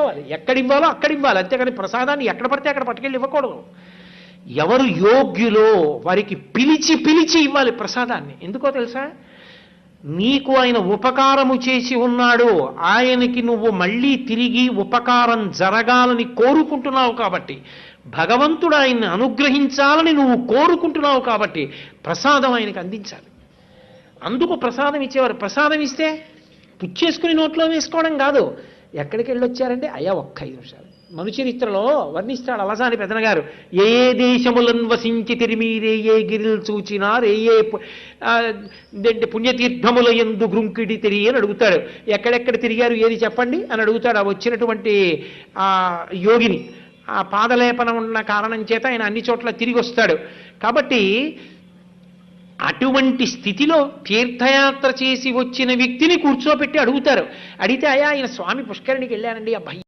తీసుకోవాలి, ఎక్కడివ్వాలో అక్కడ ఇవ్వాలి, అంతేగాని ప్రసాదాన్ని ఎక్కడ పడితే అక్కడ పట్టుకెళ్ళి ఇవ్వకూడదు. ఎవరు యోగ్యులో వారికి పిలిచి పిలిచి ఇవ్వాలి ప్రసాదాన్ని. ఎందుకో తెలుసా? నీకు ఆయన ఉపకారము చేసి ఉన్నాడు, ఆయనకి నువ్వు మళ్ళీ తిరిగి ఉపకారం జరగాలని కోరుకుంటున్నావు కాబట్టి, భగవంతుడు ఆయన్ని అనుగ్రహించాలని నువ్వు కోరుకుంటున్నావు కాబట్టి ప్రసాదం ఆయనకి అందించాలి. అందుకు ప్రసాదం ఇచ్చేవారు. ప్రసాదం ఇస్తే పుచ్చేసుకుని నోట్లో వేసుకోవడం కాదు. ఎక్కడికి వెళ్ళొచ్చారంటే అయ్యా ఒక్క 5 నిమిషాలు. మనుచరిత్రలో వర్ణిస్తాడు అలసాని పెదనగారు. ఏ ఏ దేశములను వసించి తిరిమీరే ఏ గిరిలు చూచినారు ఏ ఏ పుణ్యతీర్థముల యందు గ్రుంకిడి తిరిగి అని అడుగుతాడు. ఎక్కడెక్కడ తిరిగారు ఏది చెప్పండి అని అడుగుతాడు ఆ వచ్చినటువంటి ఆ యోగిని. ఆ పాదలేపనం ఉన్న కారణం చేత ఆయన అన్ని చోట్ల తిరిగి వస్తాడు. కాబట్టి అటువంటి స్థితిలో తీర్థయాత్ర చేసి వచ్చిన వ్యక్తిని కూర్చోపెట్టి అడుగుతారు. అడిగితే అయ్యా ఆయన స్వామి పుష్కరిణికి వెళ్ళానండి, అబ్బాయి